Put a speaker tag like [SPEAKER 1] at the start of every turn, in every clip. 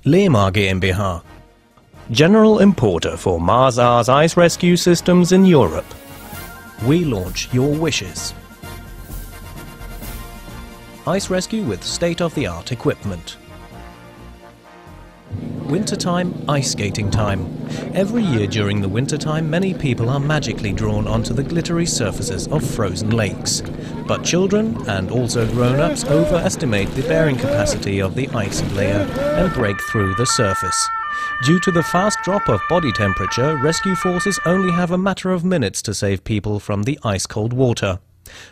[SPEAKER 1] Lehmar GmbH, general importer for Mars ice rescue systems in Europe. We launch your wishes. Ice rescue with state-of-the-art equipment. Wintertime, ice skating time. Every year during the wintertime, many people are magically drawn onto the glittery surfaces of frozen lakes. But children, and also grown-ups, overestimate the bearing capacity of the ice layer and break through the surface. Due to the fast drop of body temperature, rescue forces only have a matter of minutes to save people from the ice-cold water.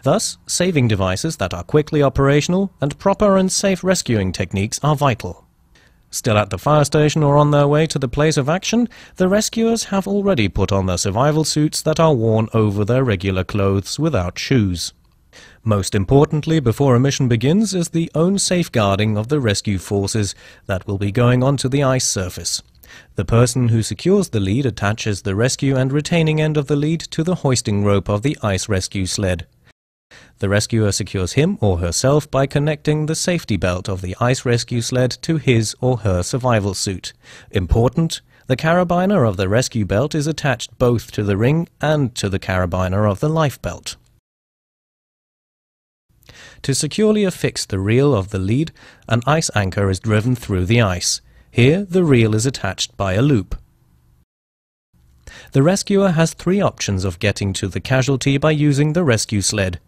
[SPEAKER 1] Thus, saving devices that are quickly operational and proper and safe rescuing techniques are vital. Still at the fire station or on their way to the place of action, the rescuers have already put on their survival suits that are worn over their regular clothes without shoes. Most importantly, before a mission begins, is the own safeguarding of the rescue forces that will be going onto the ice surface. The person who secures the lead attaches the rescue and retaining end of the lead to the hoisting rope of the ice rescue sled. The rescuer secures him or herself by connecting the safety belt of the ice rescue sled to his or her survival suit. Important, the carabiner of the rescue belt is attached both to the ring and to the carabiner of the life belt. To securely affix the reel of the lead, an ice anchor is driven through the ice. Here, the reel is attached by a loop. The rescuer has three options of getting to the casualty by using the rescue sled.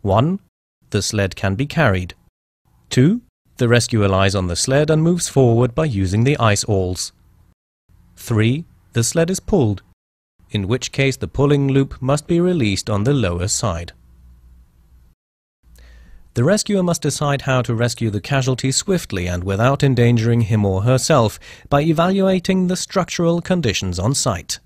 [SPEAKER 1] 1. The sled can be carried. 2. The rescuer lies on the sled and moves forward by using the ice awls. 3. The sled is pulled, in which case the pulling loop must be released on the lower side. The rescuer must decide how to rescue the casualty swiftly and without endangering him or herself by evaluating the structural conditions on site.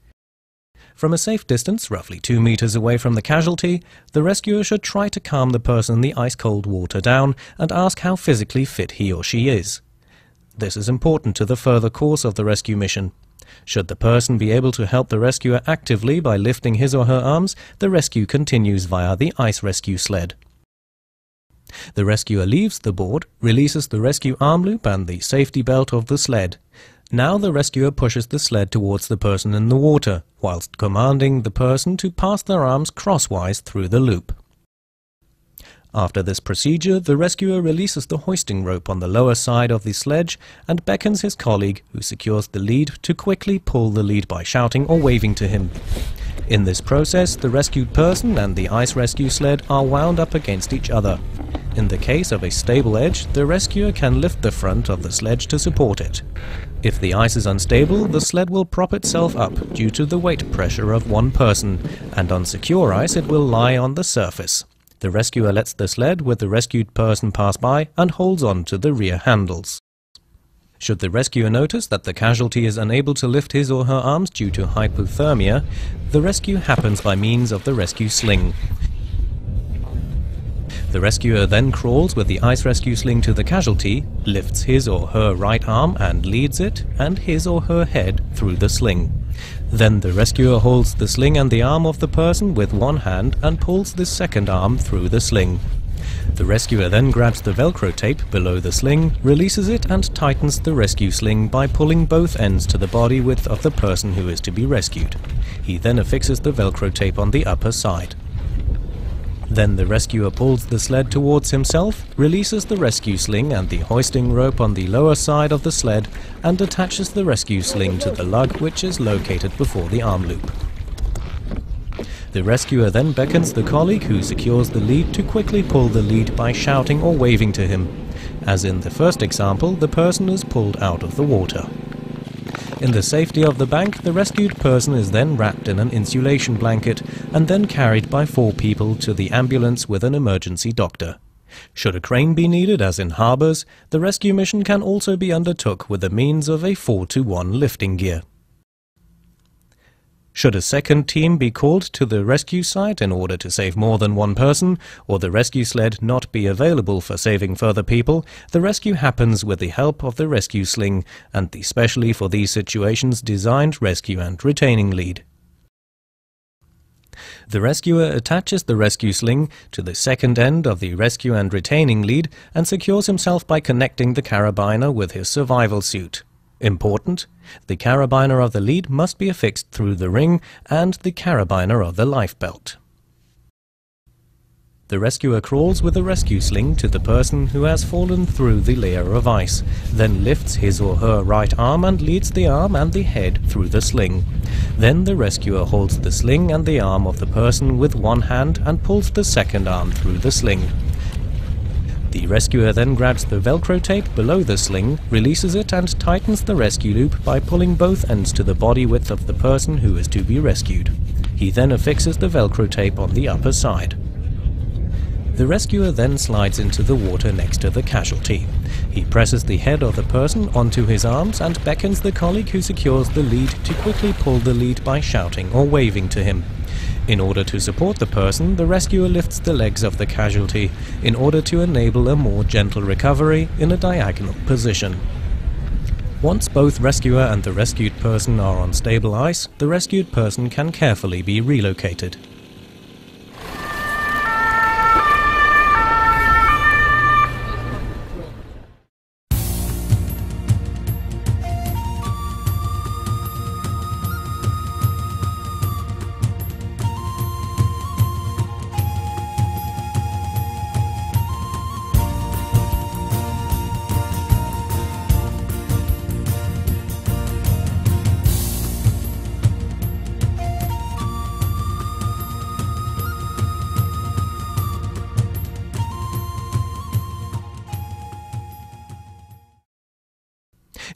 [SPEAKER 1] From a safe distance, roughly 2 meters away from the casualty, the rescuer should try to calm the person in the ice-cold water down and ask how physically fit he or she is. This is important to the further course of the rescue mission. Should the person be able to help the rescuer actively by lifting his or her arms, the rescue continues via the ice rescue sled. The rescuer leaves the board, releases the rescue arm loop and the safety belt of the sled. Now the rescuer pushes the sled towards the person in the water, whilst commanding the person to pass their arms crosswise through the loop. After this procedure, the rescuer releases the hoisting rope on the lower side of the sledge and beckons his colleague, who secures the lead, to quickly pull the lead by shouting or waving to him. In this process, the rescued person and the ice rescue sled are wound up against each other. In the case of a stable edge, the rescuer can lift the front of the sledge to support it. If the ice is unstable, the sled will prop itself up due to the weight pressure of one person, and on secure ice it will lie on the surface. The rescuer lets the sled with the rescued person pass by and holds on to the rear handles. Should the rescuer notice that the casualty is unable to lift his or her arms due to hypothermia, the rescue happens by means of the rescue sling. The rescuer then crawls with the ice rescue sling to the casualty, lifts his or her right arm and leads it and his or her head through the sling. Then the rescuer holds the sling and the arm of the person with one hand and pulls the second arm through the sling. The rescuer then grabs the Velcro tape below the sling, releases it and tightens the rescue sling by pulling both ends to the body width of the person who is to be rescued. He then affixes the Velcro tape on the upper side. Then the rescuer pulls the sled towards himself, releases the rescue sling and the hoisting rope on the lower side of the sled, and attaches the rescue sling to the lug which is located before the arm loop. The rescuer then beckons the colleague who secures the lead to quickly pull the lead by shouting or waving to him. As in the first example, the person is pulled out of the water. In the safety of the bank, the rescued person is then wrapped in an insulation blanket and then carried by 4 people to the ambulance with an emergency doctor. Should a crane be needed, as in harbours, the rescue mission can also be undertook with the means of a 4-to-1 lifting gear. Should a second team be called to the rescue site in order to save more than one person, or the rescue sled not be available for saving further people, the rescue happens with the help of the rescue sling and the specially for these situations designed rescue and retaining lead. The rescuer attaches the rescue sling to the second end of the rescue and retaining lead and secures himself by connecting the carabiner with his survival suit. Important: the carabiner of the lead must be affixed through the ring and the carabiner of the life belt. The rescuer crawls with the rescue sling to the person who has fallen through the layer of ice, then lifts his or her right arm and leads the arm and the head through the sling. Then the rescuer holds the sling and the arm of the person with one hand and pulls the second arm through the sling. The rescuer then grabs the Velcro tape below the sling, releases it and tightens the rescue loop by pulling both ends to the body width of the person who is to be rescued. He then affixes the Velcro tape on the upper side. The rescuer then slides into the water next to the casualty. He presses the head of the person onto his arms and beckons the colleague who secures the lead to quickly pull the lead by shouting or waving to him. In order to support the person, the rescuer lifts the legs of the casualty in order to enable a more gentle recovery in a diagonal position. Once both rescuer and the rescued person are on stable ice, the rescued person can carefully be relocated.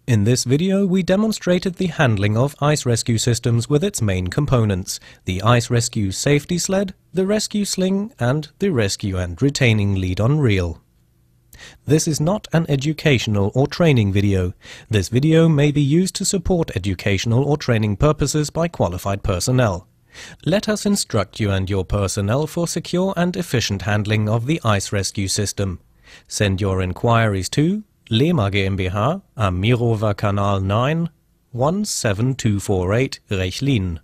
[SPEAKER 1] In this video, we demonstrated the handling of ice rescue systems with its main components: the ice rescue safety sled, the rescue sling, and the rescue and retaining lead on reel. This is not an educational or training video. This video may be used to support educational or training purposes by qualified personnel. Let us instruct you and your personnel for secure and efficient handling of the ice rescue system. Send your inquiries to Lehmar GmbH, am Mirova Kanal 9, 17248 Rechlin.